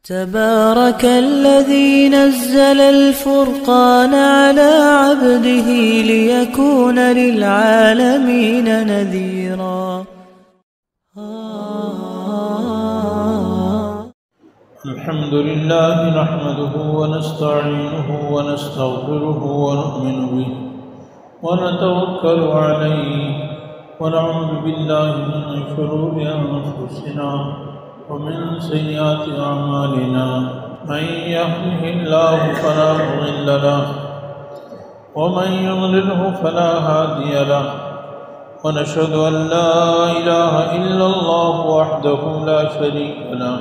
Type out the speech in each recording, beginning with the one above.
تبارك الذي نزل الفرقان على عبده ليكون للعالمين نذيرا. الحمد لله نحمده ونستعينه ونستغفره ونؤمن به ونتوكل عليه ونعوذ بالله من شرور أنفسنا ومن سيئات أعمالنا من يهده الله فلا مضل له ومن يضلله فلا هادي له ونشهد أن لا إله إلا الله وحده لا شريك له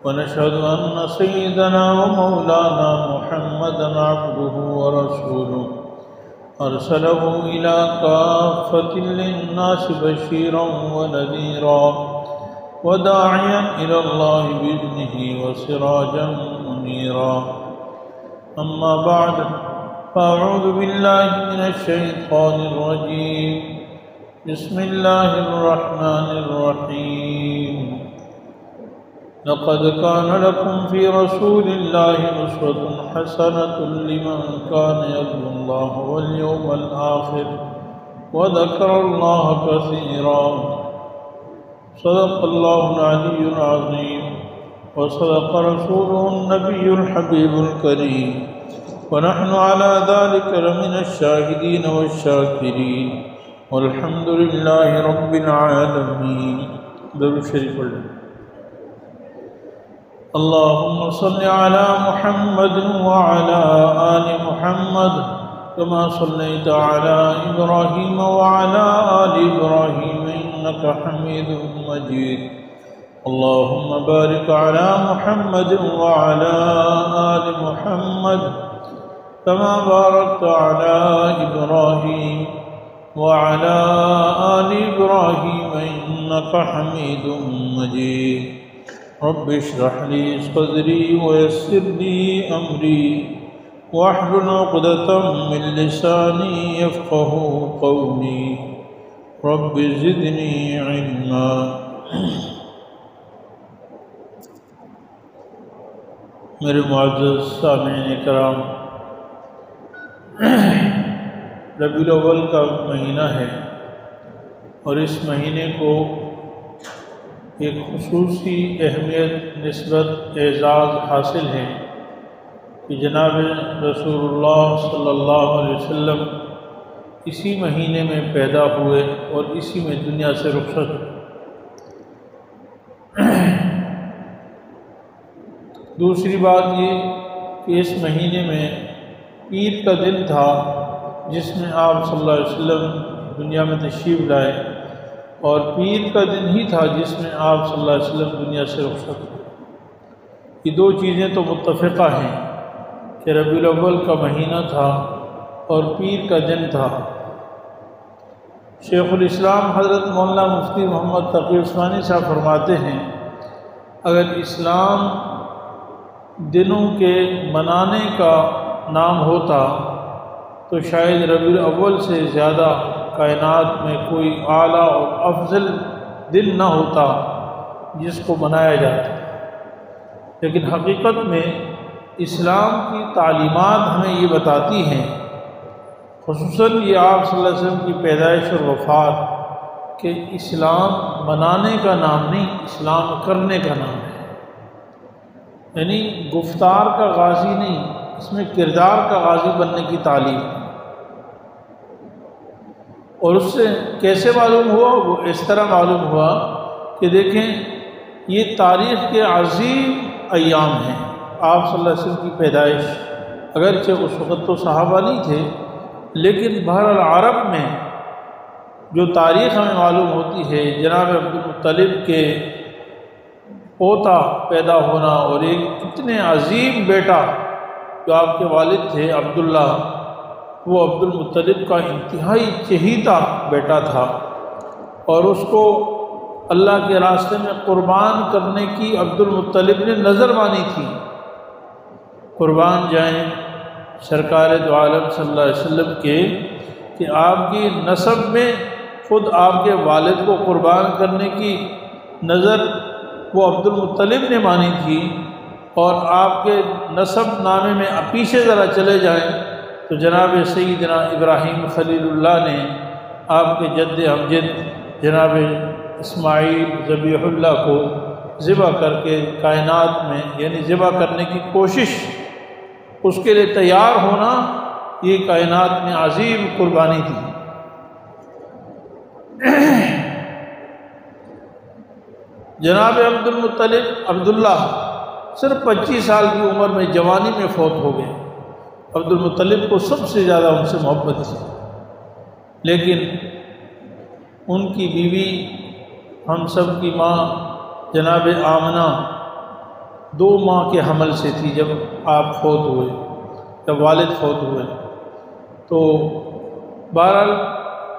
ونشهد أن سيدنا ومولانا محمدا عبده ورسوله أرسله إلى كافة للناس بشيرا ونذيرا وداعيا إلى الله بإذنه وسراجا منيرا. أما بعد فأعوذ بالله من الشيطان الرجيم. بسم الله الرحمن الرحيم. لقد كان لكم في رسول الله أسوة حسنة لمن كان يرجو الله واليوم الآخر وذكر الله كثيرا. صدق الله العلي العظيم وصدق رسوله النبي الحبيب الكريم ونحن على ذلك لمن الشاهدين والشاكرين والحمد لله رب العالمين. درود شریف پڑھ لیں. اللهم صل على محمد وعلى آل محمد كما صليت على إبراهيم وعلى آل إبراهيم إنك حميد مجيد. اللهم بارك على محمد وعلى آل محمد كما باركت على إبراهيم وعلى آل إبراهيم إنك حميد مجيد. رب اشرح لي صدري ويسر لي أمري واحلل عقدة من لساني يفقهوا قولي رب زدني علما. میرے معزز سامعین کرام، ربیع الاول کا مہینہ ہے اور اس مہینے کو ایک خصوصی اہمیت، نسبت، اعزاز حاصل ہے کہ جناب رسول اللہ صلی اللہ علیہ وسلم اسی مہینے میں پیدا ہوئے اور اسی میں دنیا سے رخصت ہوئے. دوسری بات یہ کہ اس مہینے میں عید کا دن تھا جس میں آپ صلی اللہ علیہ وسلم دنیا میں تشریف لائے، اور پیر کا دن ہی تھا جس میں آپ صلی اللہ علیہ وسلم دنیا سے رخصت ہوئے. یہ دو چیزیں تو متفقہ ہیں کہ ربیع الاول کا مہینہ تھا اور پیر کا دن تھا. شیخ الاسلام حضرت مولانا مفتی محمد تقی عثمانی صاحب فرماتے ہیں، اگر اسلام دنوں کے منانے کا نام ہوتا تو شاید ربیع الاول سے زیادہ کائنات میں کوئی اعلیٰ اور افضل دن نہ ہوتا جس کو منایا جاتا. لیکن حقیقت میں اسلام کی تعلیمات ہمیں یہ بتاتی ہیں، خصوصاً یہ آپ صلی اللہ علیہ وسلم کی پیدائش اور وفات، کہ اسلام منانے کا نام نہیں، اسلام کرنے کا نام ہے. یعنی گفتار کا غازی نہیں، اس میں کردار کا غازی بننے کی تعلیم. اور اس سے کیسے معلوم ہوا؟ وہ اس طرح معلوم ہوا کہ دیکھیں یہ تاریخ کے عظیم ایام ہیں. آپ صلی اللہ علیہ وسلم کی پیدائش، اگرچہ اس وقت تو صحابہ نہیں تھے، لیکن بہرحال عرب میں جو تاریخ ہمیں معلوم ہوتی ہے، جناب عبدالمطلب کے پوتا پیدا ہونا اور ایک اتنے عظیم بیٹا جو آپ کے والد تھے عبداللہ، وہ عبدالمطلب کا انتہائی چہیتا بیٹا تھا، اور اس کو اللہ کے راستے میں قربان کرنے کی عبدالمطلب نے نظر مانی تھی. قربان جائیں سرکار دو عالم صلی اللہ علیہ وسلم کے کہ آپ کی نسب میں خود آپ کے والد کو قربان کرنے کی نظر وہ عبدالمطلب نے مانی تھی، اور آپ کے نسب نامے میں پیچھے ذرا چلے جائیں تو جناب سیدنا ابراہیم خلیل اللہ نے آپ کے جد امجد جناب اسماعیل ذبیح اللہ کو ذبح کر کے کائنات میں یعنی ذبح کرنے کی کوشش، اس کے لیے تیار ہونا، یہ کائنات میں عظیم قربانی تھی۔ جناب عبداللہ صرف 25 سال کی عمر میں جوانی میں فوت ہو گئے۔ عبدالمطلب کو سب سے زیادہ ان سے محبت تھی، لیکن ان کی بیوی ہم سب کی ماں جناب آمنہ 2 ماہ کے حمل سے تھی جب آپ فوت ہوئے، جب والد فوت ہوئے۔ تو بہرحال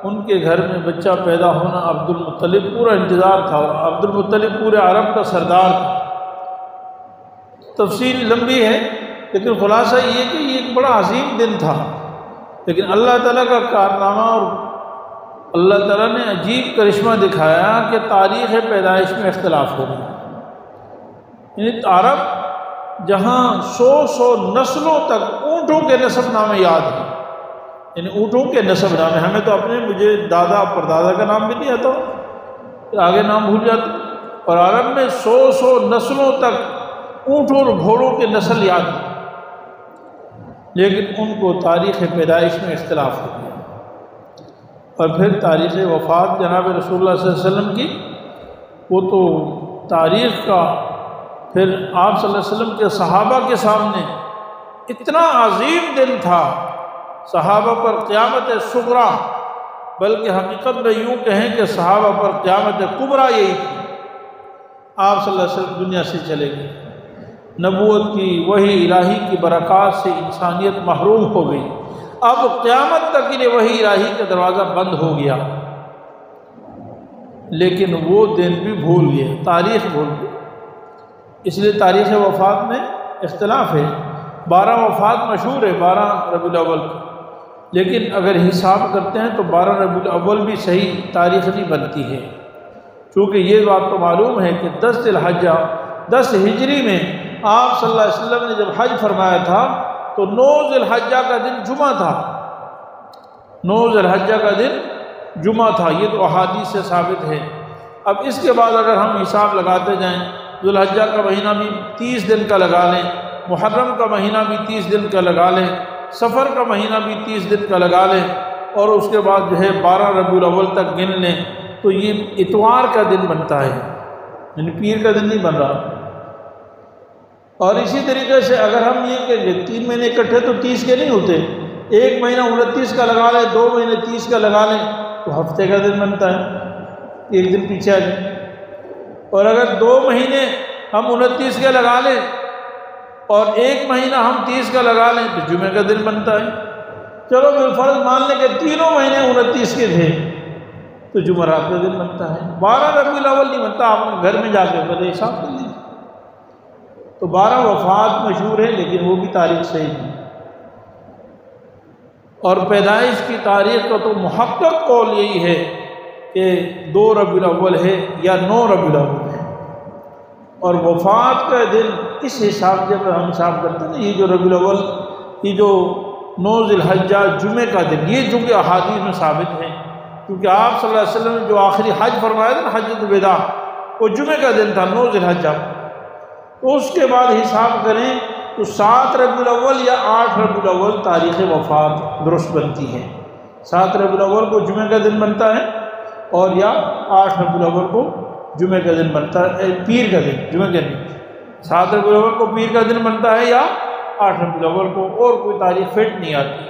ان کے گھر میں بچہ پیدا ہونا عبدالمطلب پورا انتظار تھا، اور عبدالمطلب پورے عرب کا سردار تھا۔ تفصیل لمبی ہے لیکن خلاصہ یہ کہ یہ ایک بڑا عظیم دن تھا، لیکن اللہ تعالیٰ کا کارنامہ اور اللہ تعالیٰ نے عجیب کرشمہ دکھایا کہ تاریخ پیدائش میں اختلاف ہو گیا۔ یعنی عرب جہاں 100 نسلوں تک اونٹوں کے نسب نامے یاد ہیں، یعنی اونٹوں کے نسب نامے، ہمیں تو مجھے دادا پردادا کا نام بھی نہیں آتا، پھر آگے نام بھول جاتے، اور عرب میں 100 نسلوں تک اونٹوں اور گھوڑوں کے نسل یاد ہیں، لیکن ان کو تاریخ پیدائش میں اختلاف ہو گیا۔ اور پھر تاریخ وفات جناب رسول اللہ صلی اللہ علیہ وسلم کی، وہ تو تاریخ کا پھر آپ صلی اللہ علیہ وسلم کے صحابہ کے سامنے اتنا عظیم دن تھا، صحابہ پر قیامت صغریٰ، بلکہ حقیقت میں یوں کہیں کہ صحابہ پر قیامت کبریٰ یہی تھی۔ آپ صلی اللہ علیہ وسلم دنیا سے چلے گئے، نبوت کی وحی الہی کی برکات سے انسانیت محروم ہو گئی، اب قیامت تک کے لیے وحی الہی کا دروازہ بند ہو گیا، لیکن وہ دن بھی بھول گئے، تاریخ بھول گئے۔ اس لیے تاریخ وفات میں اختلاف ہے۔ 12 وفات مشہور ہے 12 ربیع الاول کی، لیکن اگر حساب کرتے ہیں تو 12 ربیع الاول بھی صحیح تاریخ نہیں بنتی ہے، چونکہ یہ بات تو معلوم ہے کہ 10 ذی الحجہ 10 ہجری میں آپ صلی اللہ علیہ وسلم نے جب حج فرمایا تھا تو 9 ذی الحجہ کا دن جمعہ تھا، 9 ذی الحجہ کا دن جمعہ تھا، یہ تو احادیث سے ثابت ہے۔ اب اس کے بعد اگر ہم حساب لگاتے جائیں، ذی الحجہ کا مہینہ بھی 30 دن کا لگا لیں، محرم کا مہینہ بھی 30 دن کا لگا لیں، سفر کا مہینہ بھی 30 دن کا لگا لیں، اور اس کے بعد 12 ربیع الاول تک گن لیں، تو یہ اتوار کا دن بنتا ہے، یعنی پیر کا دن نہیں بن رہا۔ اور اسی طریقے سے اگر ہم یہ کہ 3 مہینے اکٹھے تو 30 کے نہیں ہوتے، 1 مہینہ 29 کا لگا لیں، 2 مہینے 30 کا لگا لیں تو ہفتے کا دن بنتا ہے، 1 دن پیچھے آ جائیں۔ اور اگر 2 مہینے ہم 29 کے لگا لیں اور 1 مہینہ ہم 30 کا لگا لیں تو جمعے کا دن بنتا ہے۔ چلو بالفرض مان لیں کہ تینوں مہینے 29 کے تھے تو جمعرات کا دن بنتا ہے، 12 ربیع الاول نہیں بنتا، آپ گھر میں جا کے پہلے حساب کر لیجیے۔ تو 12 وفات مشہور ہے لیکن وہ بھی تاریخ صحیح نہیں، اور پیدائش کی تاریخ کا تو محقق قول یہی ہے کہ 2 ربیع الاول ہے یا 9 ربیع الاول ہے، اور وفات کا دن اس حساب سے اگر ہم حساب کرتے ہیں، یہ جو ربیع الاول، یہ جو 9 ذی الحجہ جمعے کا دن، یہ چونکہ احادیث میں ثابت ہے، کیونکہ آپ صلی اللہ علیہ وسلم نے جو آخری حج فرمایا تھا نا، حجۃ الوداع، وہ جمعے کا دن تھا 9 ذی الحجہ، تو اس کے بعد حساب کریں تو 7 ربیع الاول یا 8 ربیع الاول تاریخ وفات درست بنتی ہے۔ 7 ربیع الاول کو جمعے کا دن بنتا ہے، اور یا 8 ربیع الاول کو جمعے کا دن بنتا ہے، پیر کا دن، جمعے کا دن 7 ربیع الاول کو پیر کا دن بنتا ہے، یا 8 ربیع الاول کو، اور کوئی تاریخ فٹ نہیں آتی۔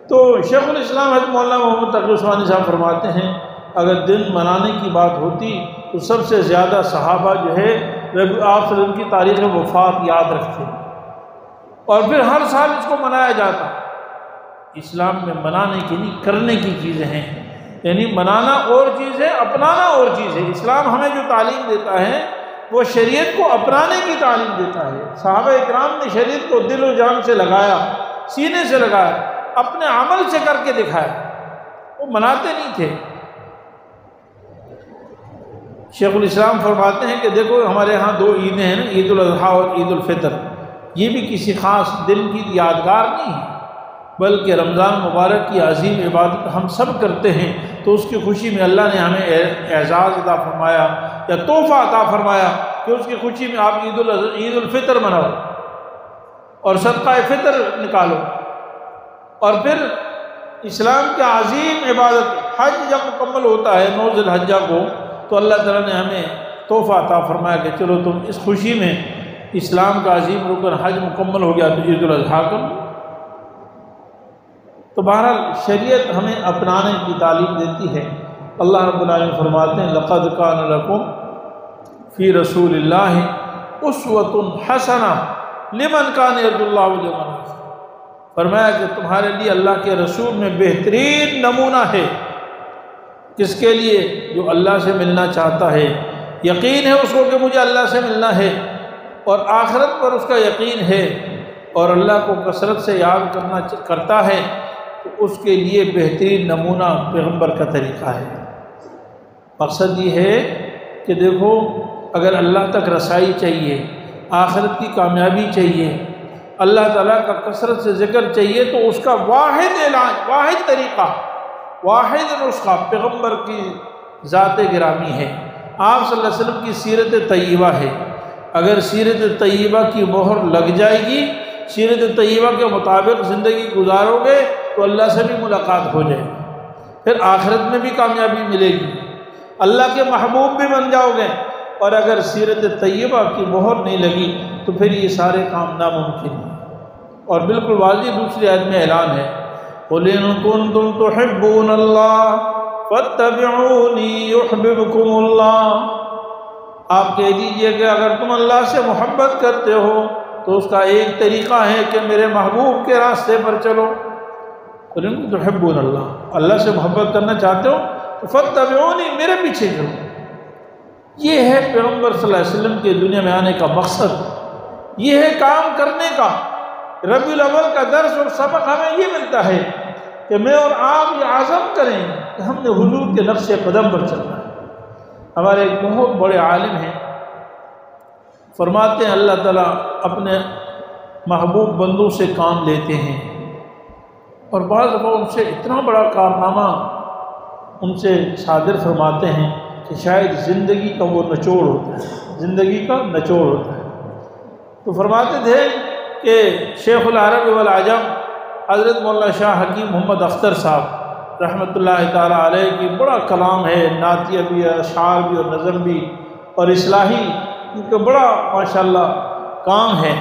تو شیخ الاسلام حضرت مولانا محمد تقی عثمانی صاحب فرماتے ہیں اگر دن منانے کی بات ہوتی تو سب سے زیادہ صحابہ جو ہے آپ صلی اللہ علیہ وسلم کی تاریخ وفات یاد رکھتے ہیں، اور پھر ہر سال اس کو منایا جاتا۔ اسلام میں منانے کی نہیں، کرنے کی چیزیں ہیں، یعنی منانا اور چیز ہے، اپنانا اور چیز ہے۔ اسلام ہمیں جو تعلیم دیتا ہے وہ شریعت کو اپنانے کی تعلیم دیتا ہے۔ صحابہ اکرام نے شریعت کو دل و جان سے لگایا، سینے سے لگایا، اپنے عمل سے کر کے دکھایا، وہ مناتے نہیں تھے۔ شیخ الاسلام فرماتے ہیں کہ دیکھو ہمارے ہاں دو عیدیں ہیں نا، عید الاضحیٰ اور عید الفطر، یہ بھی کسی خاص دن کی یادگار نہیں ہے، بلکہ رمضان مبارک کی عظیم عبادت ہم سب کرتے ہیں، تو اس کی خوشی میں اللہ نے ہمیں اعزاز عطا فرمایا یا تحفہ عطا فرمایا کہ اس کی خوشی میں آپ عید الفطر مناؤ اور صدقہ فطر نکالو۔ اور پھر اسلام کی عظیم عبادت حج جب مکمل ہوتا ہے 9 ذی الحجہ کو، تو اللہ تعالیٰ نے ہمیں تحفہ عطا فرمایا کہ چلو تم اس خوشی میں اسلام کا عظیم رکن حج مکمل ہو گیا تو عید الاضحیٰ کرو۔ تو بہرحال شریعت ہمیں اپنانے کی تعلیم دیتی ہے۔ اللہ رب العالمین فرماتے ہیں لَقَدْ كَانَ لَكُمْ فِي رَسُولِ اللَّهِ أُسْوَةٌ حَسَنَةٌ لِمَنْ كَانَ يَرْجُو اللَّهَ وَالْيَوْمَ الْآخِرَ، فرمایا کہ تمہارے لیے اللہ کے رسول میں بہترین نمونہ ہے، کس کے لیے؟ جو اللہ سے ملنا چاہتا ہے، یقین ہے اس کو کہ مجھے اللہ سے ملنا ہے اور آخرت پر اس کا یقین ہے اور اللہ کو کثرت سے یاد کرتا ہے، تو اس کے لیے بہترین نمونہ پیغمبر کا طریقہ ہے۔ مقصد یہ ہے کہ دیکھو اگر اللہ تک رسائی چاہیے، آخرت کی کامیابی چاہیے، اللہ تعالیٰ کا کثرت سے ذکر چاہیے، تو اس کا واحد علاج، واحد طریقہ، واحد نسخہ پیغمبر کی ذات گرامی ہے، آپ صلی اللہ علیہ وسلم کی سیرت طیبہ ہے۔ اگر سیرت طیبہ کی مہر لگ جائے گی، سیرت طیبہ کے مطابق زندگی گزارو گے تو اللہ سے بھی ملاقات ہو جائے گی، پھر آخرت میں بھی کامیابی ملے گی، اللہ کے محبوب بھی بن جاؤ گے۔ اور اگر سیرت طیبہ کی مہر نہیں لگی تو پھر یہ سارے کام ناممکن ہیں۔ اور بالکل واضح دوسری آیت میں اعلان ہے قُلْ إِن كُنتُمْ تُحِبُّونَ اللَّهَ فَاتَّبِعُونِي يُحْبِبْكُمُ اللَّهُ، آپ کہہ دیجئے کہ اگر تم اللہ سے محبت کرتے ہو تو اس کا ایک طریقہ ہے کہ میرے محبوب کے راستے پر چلو۔ قُلْ إِن كُنتُمْ تُحِبُّونَ اللَّهَ، اللہ سے محبت کرنا چاہتے ہو تو فَاتَّبِعُونِي، میرے پیچھے چلو۔ یہ ہے پیغمبر صلی اللہ علیہ وسلم کے دنیا میں آنے کا مقصد، یہ ہے کام کرنے کا۔ ربیع الاول کا درس اور سبق ہمیں یہ ملتا ہے کہ میں اور آپ یہ عزم کریں کہ ہم نے حضور کے نقش قدم پر چلنا ہے۔ ہمارے ایک بہت بڑے عالم ہیں، فرماتے ہیں اللہ تعالیٰ اپنے محبوب بندوں سے کام لیتے ہیں اور بعض دفعہ ان سے اتنا بڑا کارنامہ ان سے صادر فرماتے ہیں کہ شاید زندگی کا وہ نچوڑ ہوتا ہے، زندگی کا نچوڑ ہوتا ہے۔ تو فرماتے تھے کہ شیخ العرب والعجم حضرت مولانا شاہ حکیم محمد اختر صاحب رحمۃ اللہ تعالیٰ علیہ کی بڑا کلام ہے، نعتیہ بھی ہے، اشعار بھی اور نظم بھی اور اصلاحی، ان کا بڑا ماشاءاللہ کام ہے،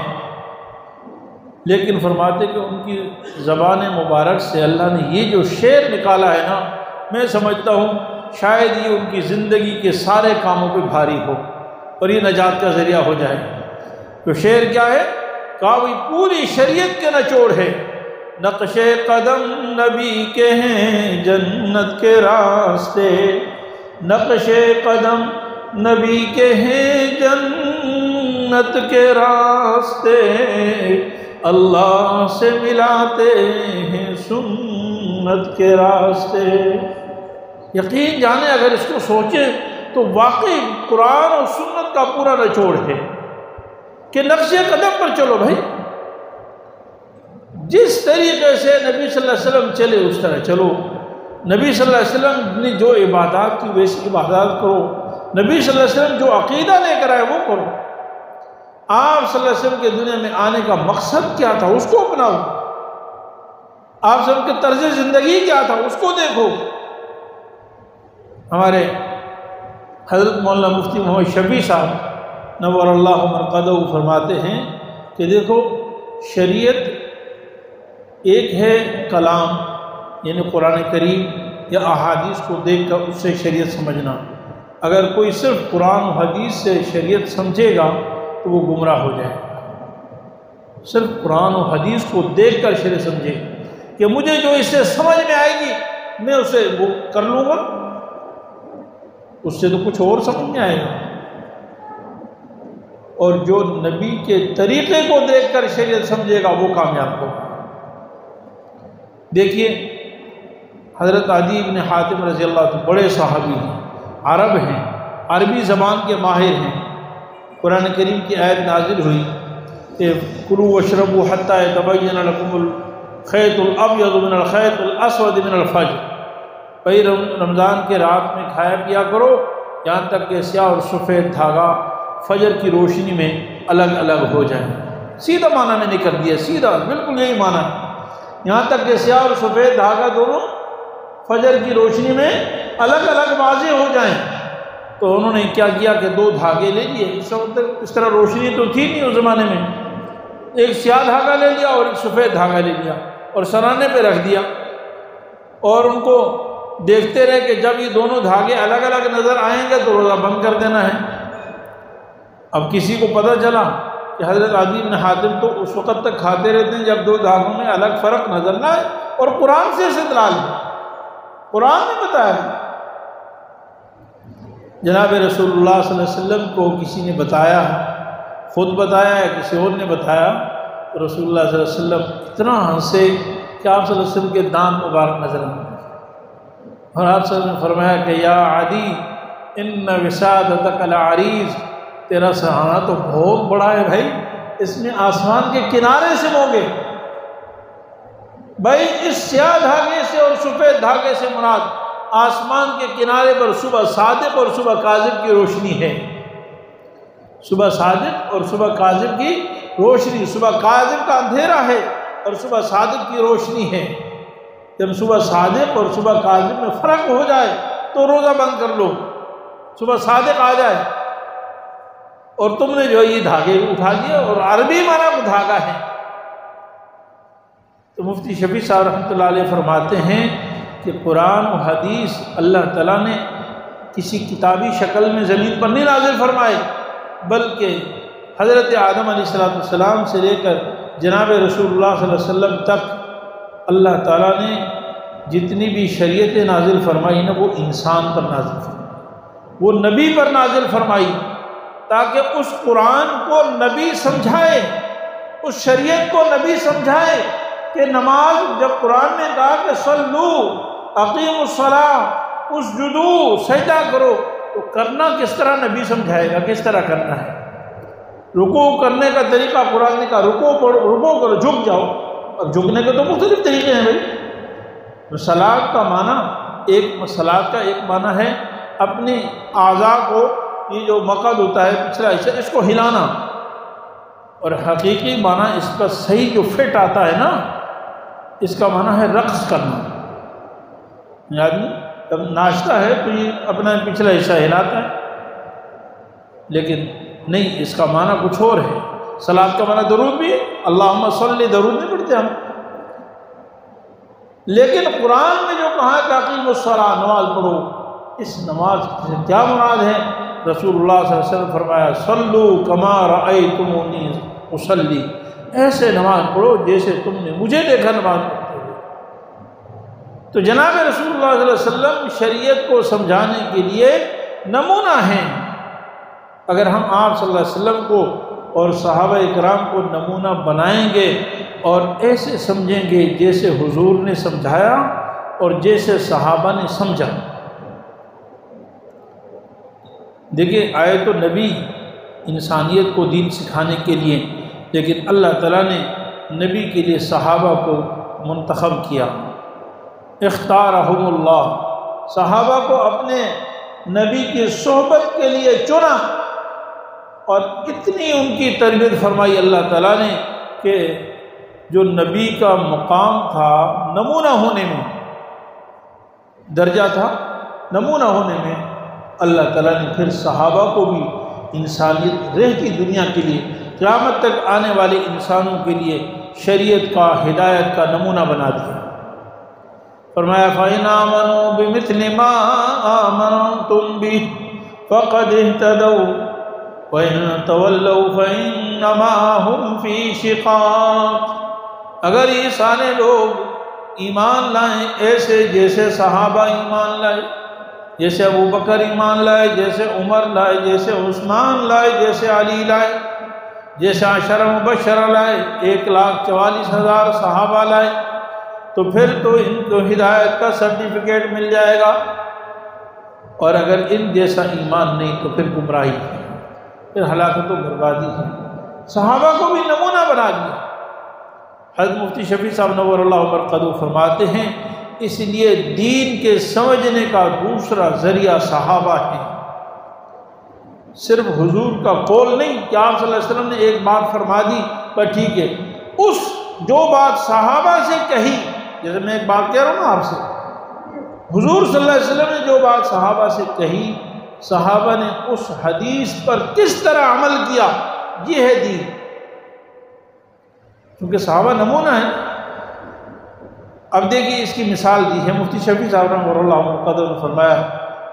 لیکن فرماتے کہ ان کی زبان مبارک سے اللہ نے یہ جو شعر نکالا ہے نا، میں سمجھتا ہوں شاید یہ ان کی زندگی کے سارے کاموں پہ بھاری ہو اور یہ نجات کا ذریعہ ہو جائے۔ تو شعر کیا ہے؟ کہا وہ پوری شریعت کے نچوڑ ہے، نقش قدم نبی کے ہیں جنت کے راستے، نقش قدم نبی کے ہیں جنت کے راستے، اللہ سے ملاتے ہیں سنت کے راستے۔ یقین جانے اگر اس کو سوچیں تو واقعی قرآن اور سنت کا پورا نچوڑ ہے کہ نقش قدم پر چلو بھائی، جس طریقے سے نبی صلی اللہ علیہ وسلم چلے اس طرح چلو، نبی صلی اللہ علیہ وسلم نے جو عبادات کی ویسی عبادات کرو، نبی صلی اللہ علیہ وسلم جو عقیدہ لے کر آئے وہ کرو۔ آپ صلی اللہ علیہ وسلم کے دنیا میں آنے کا مقصد کیا تھا اس کو اپناؤ، آپ صلی اللہ علیہ وسلم کے طرز زندگی کیا تھا اس کو دیکھو۔ ہمارے حضرت مولانا مفتی محمد شفیع صاحب نور اللہ مرقدہ فرماتے ہیں کہ دیکھو شریعت ایک ہے کلام یعنی قرآن کریم یا احادیث کو دیکھ کر اس سے شریعت سمجھنا، اگر کوئی صرف قرآن و حدیث سے شریعت سمجھے گا تو وہ گمراہ ہو جائے گا۔ صرف قرآن و حدیث کو دیکھ کر شریعت سمجھے کہ مجھے جو اس سے سمجھ میں آئے گی میں اسے وہ کر لوں گا، اس سے تو کچھ اور سمجھ میں آئے گا۔ اور جو نبی کے طریقے کو دیکھ کر شریعت سمجھے گا وہ کامیاب ہوگا۔ دیکھیے حضرت عدی بن حاتم رضی اللہ عنہ بڑے صحابی ہیں، عرب ہیں، عربی زبان کے ماہر ہیں۔ قرآن کریم کی آیت نازل ہوئی کہ کلوا واشربوا حتی یتبین لکم الخیط الابیض من الخیط الاسود من الفجر، بھئی رمضان کے رات میں کھایا پیا کرو یہاں تک کہ سیاہ اور سفید دھاگا فجر کی روشنی میں الگ الگ ہو جائے۔ سیدھا معنی میں نے کر دیا، سیدھا بالکل یہی معنی ہے، یہاں تک کہ سیاہ اور سفید دھاگا دونوں فجر کی روشنی میں الگ الگ واضح ہو جائیں۔ تو انہوں نے کیا کیا کہ دو دھاگے لے لیے، اس طرح روشنی تو تھی نہیں اس زمانے میں، ایک سیاہ دھاگا لے لیا اور ایک سفید دھاگا لے لیا اور سرانے پہ رکھ دیا، اور ان کو دیکھتے رہے کہ جب یہ دونوں دھاگے الگ الگ نظر آئیں گے تو روزہ بند کر دینا ہے۔ اب کسی کو پتہ چلا کہ حضرت عدی بن حاتم تو اس وقت تک کھاتے رہتے ہیں جب دو دھاگوں میں الگ فرق نظر نہ آئے، اور قرآن سے استدلال ہے، قرآن نے بتایا ہے۔ جناب رسول اللہ صلی اللہ علیہ وسلم کو کسی نے بتایا، خود بتایا ہے کسی اور نے بتایا، تو رسول اللہ صلی اللہ علیہ وسلم اتنا ہنسے کہ آپ صلی اللہ علیہ وسلم کے دانت مبارک نظر آئے، اور آپ صلی اللہ علیہ وسلم نے فرمایا کہ یا عدی ان وسادتک العریض، تیرا سہارا تو بہت بڑا ہے بھائی، اس میں آسمان کے کنارے سے مونگے۔ بھائی اس سیاہ دھاگے سے اور سفید دھاگے سے مراد آسمان کے کنارے پر صبح صادق اور صبح کاذب کی روشنی ہے، صبح صادق اور صبح کاذب کی روشنی، صبح کاذب کا اندھیرا ہے اور صبح صادق کی روشنی ہے۔ جب صبح صادق اور صبح کاذب میں فرق ہو جائے تو روزہ بند کر لو، صبح صادق آ جائے اور تم نے جو یہ دھاگے اٹھا لیے، اور عربی معنی وہ دھاگا ہے۔ تو مفتی شفیع صاحب رحمۃ اللہ علیہ فرماتے ہیں کہ قرآن و حدیث اللہ تعالیٰ نے کسی کتابی شکل میں زمین پر نہیں نازل فرمائے، بلکہ حضرت آدم علیہ السلام سے لے کر جناب رسول اللہ صلی اللہ علیہ وسلم تک اللہ تعالیٰ نے جتنی بھی شریعتیں نازل فرمائی نا وہ انسان پر نازل فرمائی، وہ نبی پر نازل فرمائی، تاکہ اس قرآن کو نبی سمجھائے، اس شریعت کو نبی سمجھائے کہ نماز، جب قرآن نے کہا کہ صلو اقیموا الصلاۃ اسجدوا سجدہ کرو، تو کرنا کس طرح نبی سمجھائے گا، کس طرح کرنا ہے۔ رکوع کرنے کا طریقہ قرآن نے کہا رکوع کرو، جھک جاؤ۔ اب جھکنے کے تو مختلف طریقے ہیں بھائی۔ صلاۃ کا معنی صلاۃ کا ایک معنی ہے اپنے اعضاء کو، یہ جو مقعد ہوتا ہے پچھلا حصہ، اس کو ہلانا، اور حقیقی معنی اس کا صحیح جو فٹ آتا ہے نا، اس کا معنی ہے رقص کرنا۔ آدمی جب ناچتا ہے تو یہ اپنا پچھلا حصہ ہلاتا ہے، لیکن نہیں، اس کا معنی کچھ اور ہے۔ صلاۃ کا معنی درود بھی ہے، اللہم صلی، درود نہیں پڑھتے ہم، لیکن قرآن میں جو کہا کہ اقیموا الصلاۃ، نماز پڑھو، اس نماز سے کیا مراد ہے؟ رسول اللہ صلی اللہ علیہ وسلم فرمایا صلو کما رأیتمونی اصلی، ایسے نماز پڑھو جیسے تم نے مجھے دیکھا نماز پڑھتے ہوئے۔ تو جناب رسول اللہ صلی اللہ علیہ وسلم شریعت کو سمجھانے کے لیے نمونہ ہیں۔ اگر ہم آپ صلی اللہ علیہ وسلم کو اور صحابہ اکرام کو نمونہ بنائیں گے اور ایسے سمجھیں گے جیسے حضور نے سمجھایا اور جیسے صحابہ نے سمجھا۔ دیکھیے آئے تو نبی انسانیت کو دین سکھانے کے لیے، لیکن اللہ تعالیٰ نے نبی کے لیے صحابہ کو منتخب کیا، اختارہم اللہ، صحابہ کو اپنے نبی کی صحبت کے لیے چنا، اور اتنی ان کی تربیت فرمائی اللہ تعالیٰ نے کہ جو نبی کا مقام تھا نمونہ ہونے میں، درجہ تھا نمونہ ہونے میں، اللہ تعالیٰ نے پھر صحابہ کو بھی انسانیت رہتی دنیا کے لیے، قیامت تک آنے والے انسانوں کے لیے شریعت کا، ہدایت کا نمونہ بنا دیا۔ فرمایا فَإِنْ آمَنُوا بِمِثْلِ مَا آمَنْتُمْ بِهِ فَقَدْ اهْتَدَوْا وَإِنْ تَوَلَّوْا فَإِنَّمَا هُمْ فِي شِقَاقٍ، اگر یہ سارے لوگ ایمان لائیں ایسے جیسے صحابہ ایمان لائے، جیسے ابو بکر ایمان لائے، جیسے عمر لائے، جیسے عثمان لائے، جیسے علی لائے، جیسے عشرہ مبشرہ لائے، 1,44,000 صحابہ لائے، تو پھر تو ان کو ہدایت کا سرٹیفکیٹ مل جائے گا۔ اور اگر ان جیسا ایمان نہیں تو پھر گمراہی ہے، پھر ہلاکت و بربادی ہے۔ صحابہ کو بھی نمونہ بنا دیا۔ حضرت مفتی شفیع صاحب نور اللہ مرقدہ فرماتے ہیں اس لیے دین کے سمجھنے کا دوسرا ذریعہ صحابہ ہیں، صرف حضور کا قول نہیں کہ آپ صلی اللہ علیہ وسلم نے ایک بات فرما دی پر ٹھیک ہے، اس جو بات صحابہ سے کہی، جیسے میں ایک بات کہہ رہا ہوں نا آپ سے، حضور صلی اللہ علیہ وسلم نے جو بات صحابہ سے کہی، صحابہ نے اس حدیث پر کس طرح عمل کیا، یہ ہے دین۔ کیونکہ صحابہ نمونہ ہیں۔ اب دیکھیے اس کی مثال دی ہے مفتی شفیع صاحب رحمہ اللہ مرقدہ نے فرمایا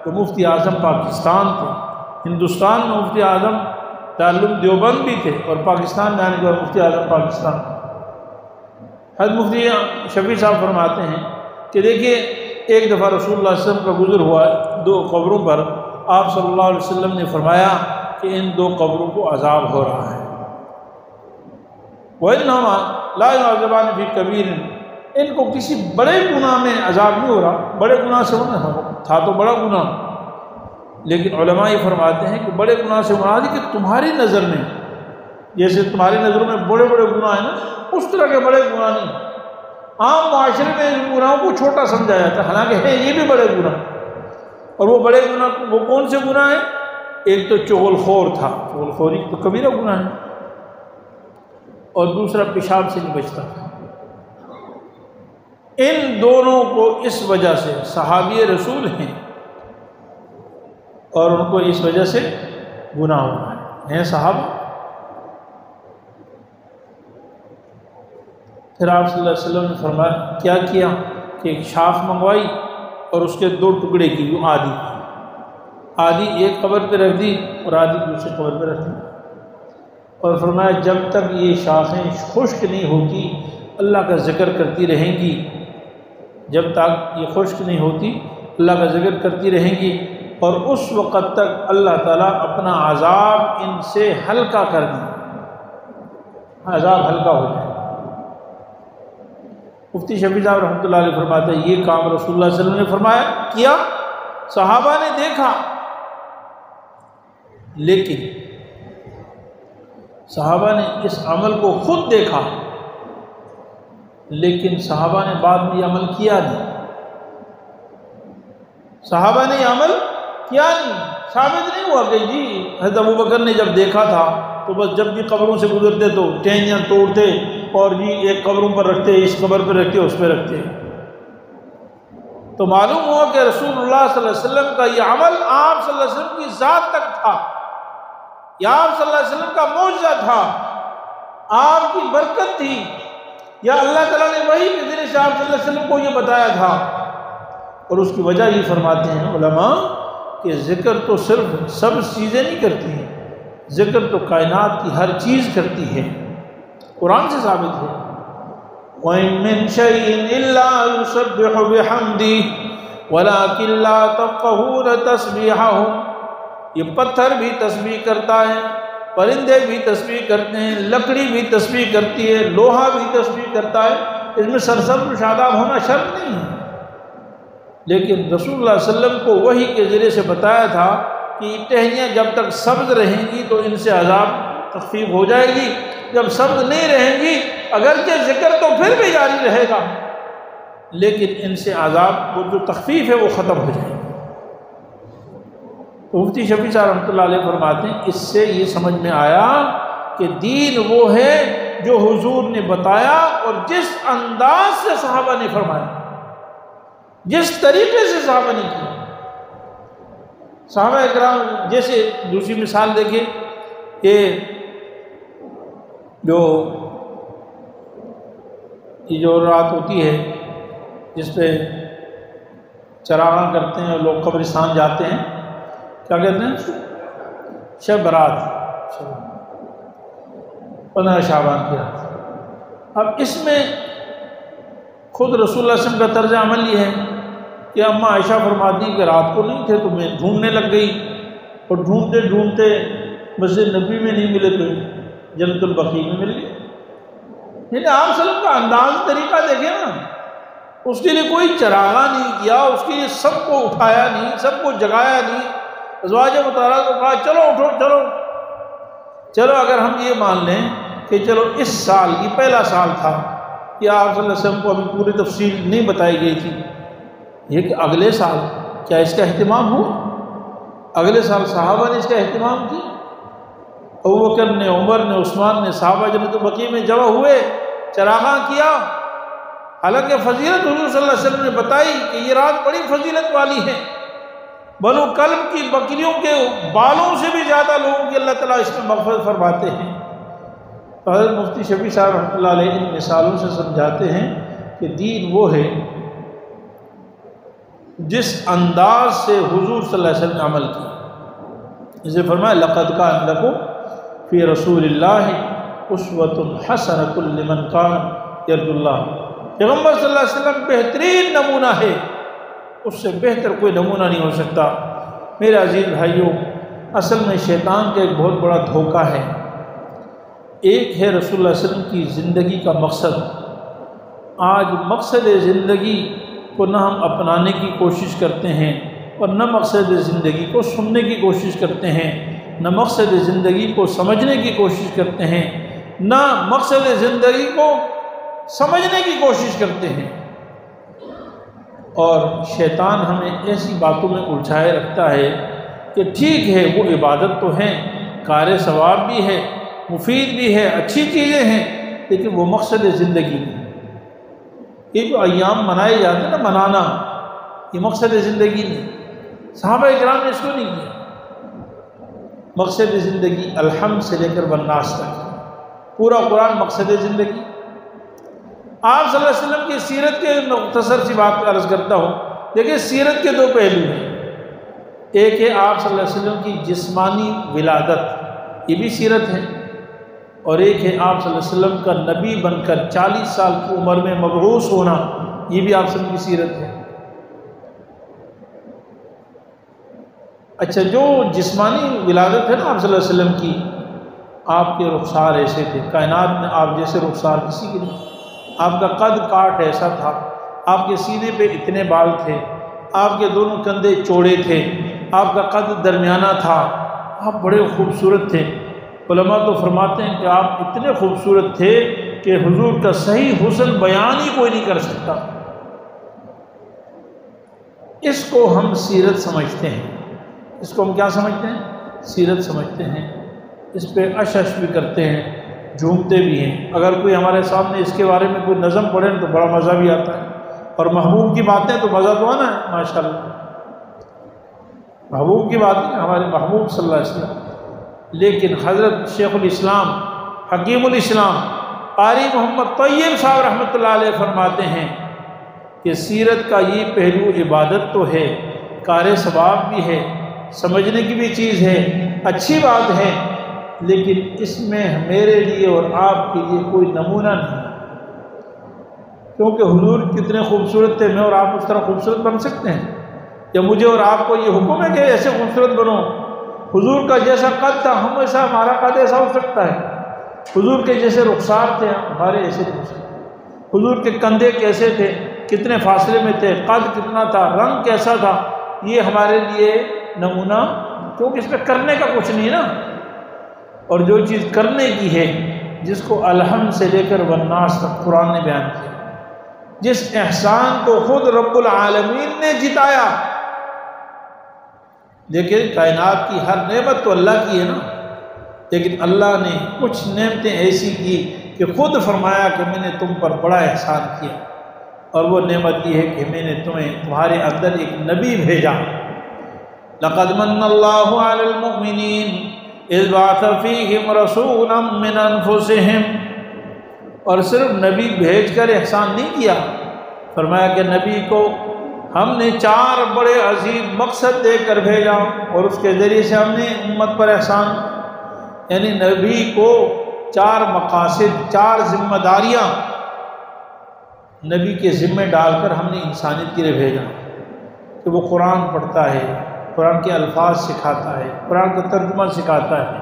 کہ مفتی اعظم پاکستان تھے، ہندوستان میں مفتی اعظم دارالعلوم دیوبند بھی تھے، اور پاکستان میں آنے کے بعد مفتی اعظم پاکستان۔ حضرت مفتی شفیع صاحب فرماتے ہیں کہ دیکھیے ایک دفعہ رسول اللہ صلی اللہ علیہ وسلم کا گزر ہوا دو قبروں پر، آپ صلی اللہ علیہ وسلم نے فرمایا کہ ان دو قبروں کو عذاب ہو رہا ہے، وَإِنَّهُمَا لَا يُعَذَّبَانِ فِي كَبِيرٍ، ان کو کسی بڑے گناہ میں عذاب نہیں ہو رہا، بڑے گناہ سے تھا تو بڑا گناہ، لیکن علماء یہ فرماتے ہیں کہ بڑے گناہ سے مراد ہے کہ تمہاری نظر میں، جیسے تمہاری نظروں میں بڑے بڑے گناہ ہیں نا، اس طرح کے بڑے گناہ نہیں۔ عام معاشرے میں ان گناہوں کو چھوٹا سمجھا جاتا ہے، حالانکہ ہے یہ بھی بڑے گناہ، اور وہ بڑے گناہ وہ کون سے گناہ ہیں؟ ایک تو چغل خور تھا، چغل خوری تو کبیرہ گناہ ہے، اور دوسرا پیشاب سے نہیں بچتا تھا۔ ان دونوں کو اس وجہ سے صحابی رسول ہیں اور ان کو اس وجہ سے گناہ ہو رہا ہے صحابہ۔ پھر آپ صلی اللہ علیہ وسلم نے فرمایا کیا کیا کہ ایک شاخ منگوائی اور اس کے دو ٹکڑے کی، جو آدھی ایک قبر پہ رکھ دی اور آدھی دوسری قبر پہ رکھ دی، اور فرمایا جب تک یہ شاخیں خشک نہیں ہوتی اللہ کا ذکر کرتی رہیں گی، جب تک یہ خشک نہیں ہوتی اللہ کا ذکر کرتی رہیں گی، اور اس وقت تک اللہ تعالیٰ اپنا عذاب ان سے ہلکا کر دیں، عذاب ہلکا ہو جائے۔ مفتی شفیع صاحب رحمۃ اللہ علیہ فرماتے ہیں یہ کام رسول اللہ صلی اللہ علیہ وسلم نے فرمایا کیا، صحابہ نے دیکھا، لیکن صحابہ نے اس عمل کو خود دیکھا، لیکن صحابہ نے بعد میں یہ عمل کیا نہیں، صحابہ نے یہ عمل کیا نہیں، ثابت نہیں ہوا کہ جی حضرت ابوبکر نے جب دیکھا تھا تو بس جب بھی قبروں سے گزرتے تو ٹہنیاں توڑتے اور جی ایک قبروں پر رکھتے، اس قبر پہ رکھتے، اس پہ رکھتے۔ تو معلوم ہوا کہ رسول اللہ صلی اللہ علیہ وسلم کا یہ عمل آپ صلی اللہ علیہ وسلم کی ذات تک تھا، یا آپ صلی اللہ علیہ وسلم کا معجزہ تھا، آپ کی برکت تھی، یا اللہ تعالیٰ نے وہی کے ذریعے سے آپ صلی اللہ علیہ وسلم کو یہ بتایا تھا۔ اور اس کی وجہ یہ فرماتے ہیں علماء کہ ذکر تو صرف سب چیزیں نہیں کرتی ہیں، ذکر تو کائنات کی ہر چیز کرتی ہے، قرآن سے ثابت ہے وَإِن مِّن شَيْءٍ إِلَّا يُسَبِّحُ بِحَمْدِهِ وَلَٰكِن لَّا تَفْقَهُونَ تَسْبِيحَهُمْ، یہ پتھر بھی تسبیح کرتا ہے، پرندے بھی تسبیح کرتے ہیں، لکڑی بھی تسبیح کرتی ہے، لوہا بھی تسبیح کرتا ہے، اس میں سرسبز و شاداب ہونا شرط نہیں ہے، لیکن رسول اللہ صلی اللہ علیہ وسلم کو وحی کے ذریعے سے بتایا تھا کہ یہ ٹہنیاں جب تک سبز رہیں گی تو ان سے عذاب تخفیف ہو جائے گی، جب سبز نہیں رہیں گی اگرچہ ذکر تو پھر بھی جاری رہے گا، لیکن ان سے عذاب وہ جو تخفیف ہے وہ ختم ہو جائے گی۔ تو مفتی شفیع صاحب رحمۃ اللہ علیہ فرماتے ہیں اس سے یہ سمجھ میں آیا کہ دین وہ ہے جو حضور نے بتایا اور جس انداز سے صحابہ نے فرمایا، جس طریقے سے صحابہ نے کیا۔ صحابہ اکرام جیسے دوسری مثال دیکھیں کہ جو رات ہوتی ہے جس پہ چراغاں کرتے ہیں لوگ، قبرستان جاتے ہیں، کیا کہتے ہیں؟ شب برات، 15 شعبان کی رات۔ اب اس میں خود رسول اللہ صلی اللہ علیہ وسلم کا طرز عمل یہ ہے کہ اماں عائشہ فرماتی ہیں کہ رات کو نہیں تھے تو میں ڈھونڈنے لگ گئی، اور ڈھونڈتے ڈھونڈتے مسجد نبوی میں نہیں ملے تو جنت البقیع میں مل گئے۔ یعنی آپ صلی اللہ علیہ وسلم کا انداز طریقہ دیکھیں نا، اس کے لیے کوئی چراغاں نہیں کیا، اس کے لیے سب کو اٹھایا نہیں، سب کو جگایا نہیں، ازواج مطہرات کو کہا چلو اٹھو چلو چلو۔ اگر ہم یہ مان لیں کہ چلو اس سال یہ پہلا سال تھا کہ آپ صلی اللہ علیہ وسلم کو ابھی پوری تفصیل نہیں بتائی گئی تھی، یہ کہ اگلے سال کیا اس کا اہتمام ہوا؟ اگلے سال صحابہ نے اس کا اہتمام کیا، ابوبکر نے، عمر نے، عثمان نے، صحابہ جنت بقیع میں جمع ہوئے، چراغاں کیا۔ حالانکہ فضیلت حضور صلی اللہ علیہ وسلم نے بتائی کہ یہ رات بڑی فضیلت والی ہے، بنو کلب کی بکریوں کے بالوں سے بھی زیادہ لوگوں کی اللہ تعالیٰ اس میں مغفرت فرماتے ہیں۔ تو حضرت مفتی شفیع صاحب رحمۃ اللہ علیہ ان مثالوں سے سمجھاتے ہیں کہ دین وہ ہے جس انداز سے حضور صلی اللہ علیہ وسلم نے عمل کیا۔ اسے فرمایا لقد کان لکم فی رسول اللہ اسوۃ حسنۃ لمن کان یرجو اللہ۔ پیغمبر صلی اللہ علیہ وسلم بہترین نمونہ ہے، اس سے بہتر کوئی نمونہ نہیں ہو سکتا۔ میرے عزیز بھائیوں، اصل میں شیطان کا ایک بہت بڑا دھوکہ ہے۔ ایک ہے رسول اللہ علیہ وسلم کی زندگی کا مقصد، آج مقصد زندگی کو نہ ہم اپنانے کی کوشش کرتے ہیں اور نہ مقصد زندگی کو سننے کی کوشش کرتے ہیں، نہ مقصد زندگی کو سمجھنے کی کوشش کرتے ہیں، نہ مقصد زندگی کو سمجھنے کی کوشش کرتے ہیں۔ اور شیطان ہمیں ایسی باتوں میں الجھائے رکھتا ہے کہ ٹھیک ہے وہ عبادت تو ہیں، کار ثواب بھی ہے، مفید بھی ہے، اچھی چیزیں ہیں، لیکن وہ مقصد زندگی نہیں۔ یہ جو ایام منائے جاتے ہیں نا، منانا، یہ مقصد زندگی نہیں۔ صحابہ کرام نے اس کو نہیں کیا۔ مقصد زندگی الحمد سے لے کر والناس تک، پورا قرآن مقصد زندگی۔ آپ صلی اللہ علیہ وسلم کی سیرت کے مختصر سی بات عرض کرتا ہوں۔ دیکھیں سیرت کے دو پہلو ہیں، ایک ہے آپ صلی اللہ علیہ وسلم کی جسمانی ولادت، یہ بھی سیرت ہے، اور ایک ہے آپ صلی اللہ علیہ وسلم کا نبی بن کر 40 سال کی عمر میں مبعوث ہونا، یہ بھی آپ صلی اللہ علیہ وسلم کی سیرت ہے۔ اچھا، جو جسمانی ولادت ہے نا آپ صلی اللہ علیہ وسلم کی، آپ کے رخسار ایسے تھے، کائنات میں آپ جیسے رخسار کسی کے نہیں۔ آپ کا قد کاٹ ایسا تھا، آپ کے سینے پہ اتنے بال تھے، آپ کے دونوں کندھے چوڑے تھے، آپ کا قد درمیانہ تھا، آپ بڑے خوبصورت تھے۔ علماء تو فرماتے ہیں کہ آپ اتنے خوبصورت تھے کہ حضور کا صحیح حسن بیان ہی کوئی نہیں کر سکتا۔ اس کو ہم سیرت سمجھتے ہیں، اس کو ہم کیا سمجھتے ہیں؟ سیرت سمجھتے ہیں۔ اس پہ اشش بھی کرتے ہیں، جھومتے بھی ہیں۔ اگر کوئی ہمارے سامنے اس کے بارے میں کوئی نظم پڑھے تو بڑا مزہ بھی آتا ہے، اور محبوب کی باتیں تو مزہ تو آنا ہے ماشاءاللہ۔ محبوب کی باتیں ہمارے محبوب صلی اللہ علیہ وسلم۔ لیکن حضرت شیخ الاسلام حکیم الاسلام قاری محمد طیب صاحب رحمۃ اللہ علیہ فرماتے ہیں کہ سیرت کا یہ پہلو عبادت تو ہے، کار ثواب بھی ہے، سمجھنے کی بھی چیز ہے، اچھی بات ہے، لیکن اس میں میرے لیے اور آپ کے لیے کوئی نمونہ نہیں، کیونکہ حضور کتنے خوبصورت تھے، میں اور آپ اس طرح خوبصورت بن سکتے ہیں؟ یا مجھے اور آپ کو یہ حکم ہے کہ ایسے خوبصورت بنو؟ حضور کا جیسا قد تھا ہم ایسا، ہمارا قد ایسا ہو سکتا ہے؟ حضور کے جیسے رخسار تھے ہمارے ایسے نہیں ہو سکتے۔ حضور کے کندھے کیسے تھے، کتنے فاصلے میں تھے، قد کتنا تھا، رنگ کیسا تھا، یہ ہمارے لیے نمونہ، کیونکہ اس پہ کرنے کا کچھ نہیں نا۔ اور جو چیز کرنے کی ہے، جس کو الحمد سے لے کر والناس تک قرآن نے بیان کیا، جس احسان کو خود رب العالمین نے جتایا۔ لیکن کائنات کی ہر نعمت تو اللہ کی ہے نا، لیکن اللہ نے کچھ نعمتیں ایسی کی کہ خود فرمایا کہ میں نے تم پر بڑا احسان کیا، اور وہ نعمت یہ ہے کہ میں نے تمہارے اندر ایک نبی بھیجا۔ لقد من اللہ علی المؤمنین اذ بعث فیہم رسولا من انفسہم، اور صرف نبی بھیج کر احسان نہیں کیا، فرمایا کہ نبی کو ہم نے 4 بڑے عظیم مقصد دے کر بھیجا، اور اس کے ذریعے سے ہم نے امت پر احسان، یعنی نبی کو 4 مقاصد، 4 ذمہ داریاں نبی کے ذمہ ڈال کر ہم نے انسانیت کے لیے بھیجا، کہ وہ قرآن پڑھتا ہے، قرآن کے الفاظ سکھاتا ہے، قرآن کا ترجمہ سکھاتا ہے،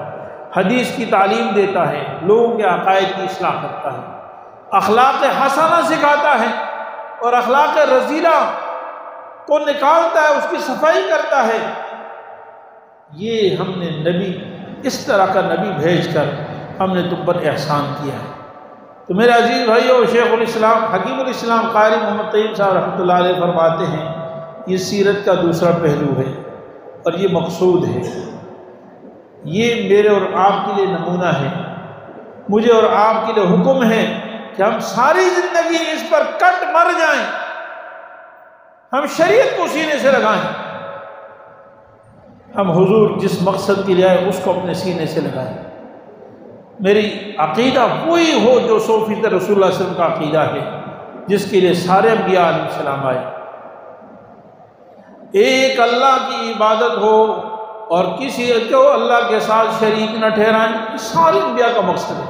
حدیث کی تعلیم دیتا ہے، لوگوں کے عقائد کی اصلاح کرتا ہے، اخلاق حسنہ سکھاتا ہے، اور اخلاق رذیلہ کو نکالتا ہے، اس کی صفائی کرتا ہے۔ یہ ہم نے نبی، اس طرح کا نبی بھیج کر ہم نے تم پر احسان کیا ہے۔ تو میرے عزیز بھائیو، شیخ الاسلام حکیم الاسلام قاری محمد طیب صاحب رحمۃ اللہ علیہ فرماتے ہیں یہ سیرت کا دوسرا پہلو ہے اور یہ مقصود ہے، یہ میرے اور آپ کے لیے نمونہ ہے، مجھے اور آپ کے لیے حکم ہے کہ ہم ساری زندگی اس پر کٹ مر جائیں، ہم شریعت کو سینے سے لگائیں، ہم حضور جس مقصد کے لیے آئے اس کو اپنے سینے سے لگائیں۔ میری عقیدہ وہی ہو جو 100% رسول اللہ صلی اللہ علیہ وسلم کا عقیدہ ہے، جس کے لیے سارے انبیاء علیہ السلام آئے۔ ایک اللہ کی عبادت ہو اور کسی کو اللہ کے ساتھ شریک نہ ٹھہرائیں، یہ سارے انبیاء کا مقصد ہے۔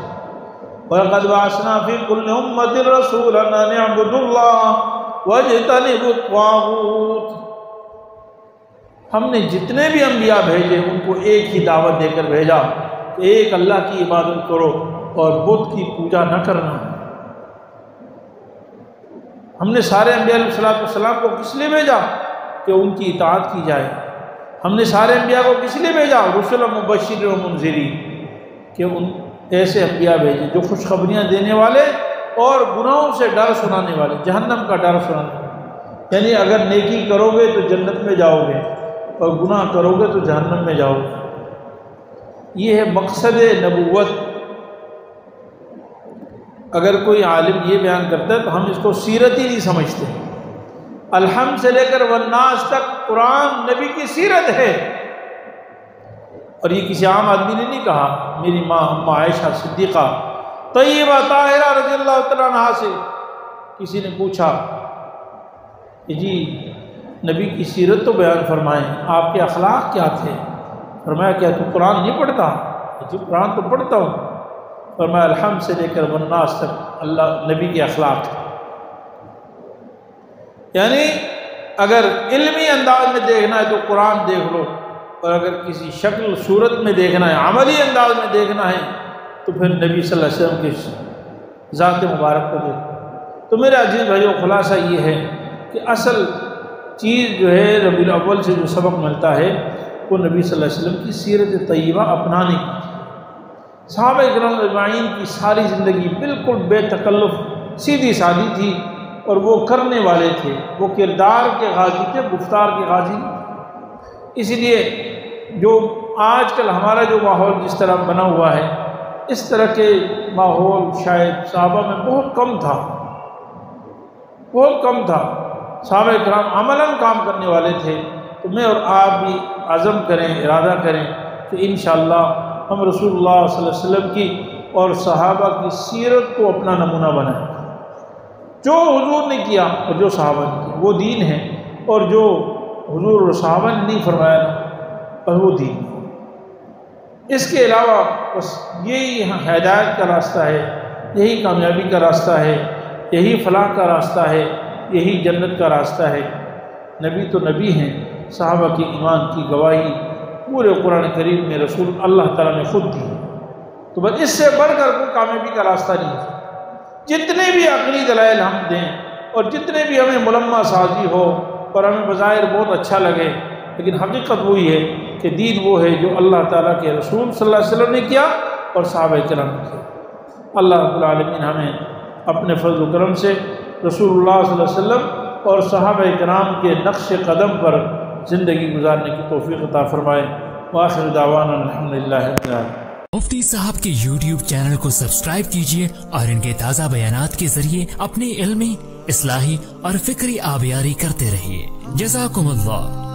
وَلَقَدْ بَعَثْنَا فِي كُلِّ أُمَّةٍ رَسُولًا أَنِ اعْبُدُوا اللَّهَ وَاجْتَنِبُوا الطَّاغُوتَ۔ ہم نے جتنے بھی انبیاء بھیجے ان کو ایک ہی دعوت دے کر بھیجا کہ ایک اللہ کی عبادت کرو اور بت کی پوجا نہ کرنا۔ ہم نے سارے انبیاء علیہ السلام کو کس لیے بھیجا؟ کہ ان کی اطاعت کی جائے۔ ہم نے سارے انبیاء کو کس لیے بھیجا؟ رسلا مبشرین و منذرین، کہ ان ایسے انبیاء بھیجے جو خوشخبریاں دینے والے اور گناہوں سے ڈر سنانے والے، جہنم کا ڈر سنانے والے، یعنی اگر نیکی کرو گے تو جنت میں جاؤ گے اور گناہ کرو گے تو جہنم میں جاؤ گے۔ یہ ہے مقصد نبوت۔ اگر کوئی عالم یہ بیان کرتا ہے تو ہم اس کو سیرت ہی نہیں سمجھتے۔ الحمد سے لے کر والناس تک قرآن نبی کی سیرت ہے، اور یہ کسی عام آدمی نے نہیں کہا۔ میری ماں ام عائشہ صدیقہ طیبہ طاہرہ رضی اللہ تعالیٰ عنہا سے کسی نے پوچھا کہ جی نبی کی سیرت تو بیان فرمائیں، آپ کے اخلاق کیا تھے؟ فرمایا کیا تو قرآن نہیں پڑھتا؟ جی قرآن تو پڑھتا ہوں۔ فرمایا الحمد سے لے کر والناس تک اللہ نبی کے اخلاق تھے۔ یعنی اگر علمی انداز میں دیکھنا ہے تو قرآن دیکھ لو، اور اگر کسی شکل صورت میں دیکھنا ہے، عملی انداز میں دیکھنا ہے تو پھر نبی صلی اللہ علیہ وسلم کی ذات مبارک کو دیکھو۔ تو میرے عزیز بھائیو، خلاصہ یہ ہے کہ اصل چیز جو ہے ربیع الاول سے جو سبق ملتا ہے وہ نبی صلی اللہ علیہ وسلم کی سیرت طیبہ اپنانے کی۔ صحابہ کرام اجمعین کی ساری زندگی بالکل بے تکلف سیدھی سادی تھی، اور وہ کرنے والے تھے، وہ کردار کے غازی تھے، گفتار کے غازی نہیں تھے۔ اسی لیے جو آج کل ہمارا جو ماحول جس طرح بنا ہوا ہے، اس طرح کے ماحول شاید صحابہ میں بہت کم تھا، بہت کم تھا۔ صحابہ کرام عملاً کام کرنے والے تھے۔ تو میں اور آپ بھی عزم کریں، ارادہ کریں کہ انشاءاللہ ہم رسول اللہ صلی اللہ علیہ وسلم کی اور صحابہ کی سیرت کو اپنا نمونہ بنائیں۔ جو حضور نے کیا اور جو صحابہ نے کیا وہ دین ہے، اور جو حضور اور صحابہ نے نہیں فرمایا اور وہ دین ہے۔ اس کے علاوہ بس یہی ہدایت کا راستہ ہے، یہی کامیابی کا راستہ ہے، یہی فلاح کا راستہ ہے، یہی جنت کا راستہ ہے۔ نبی تو نبی ہیں، صحابہ کی ایمان کی گواہی پورے قرآن کریم میں رسول اللہ تعالیٰ نے خود دی، تو بس اس سے بڑھ کر کوئی کامیابی کا راستہ نہیں ہے۔ جتنے بھی عقلی دلائل ہم دیں اور جتنے بھی ہمیں ملمہ سازی ہو اور ہمیں بظاہر بہت اچھا لگے، لیکن حقیقت وہی ہے کہ دین وہ ہے جو اللہ تعالیٰ کے رسول صلی اللہ علیہ وسلم نے کیا اور صحابہ کرام نے کیا۔ اللہ رب العالمین ہمیں اپنے فضل و کرم سے رسول اللہ صلی اللہ علیہ وسلم اور صحابہ کرام کے نقش قدم پر زندگی گزارنے کی توفیق عطا فرمائے۔ وآخر دعوانا الحمدللہ رب العالمین۔ مفتی صاحب کے YouTube چینل کو سبسکرائب کیجئے اور ان کے تازہ بیانات کے ذریعے اپنی علمی، اصلاحی اور فکری آبیاری کرتے رہیے۔ جزاکم اللہ۔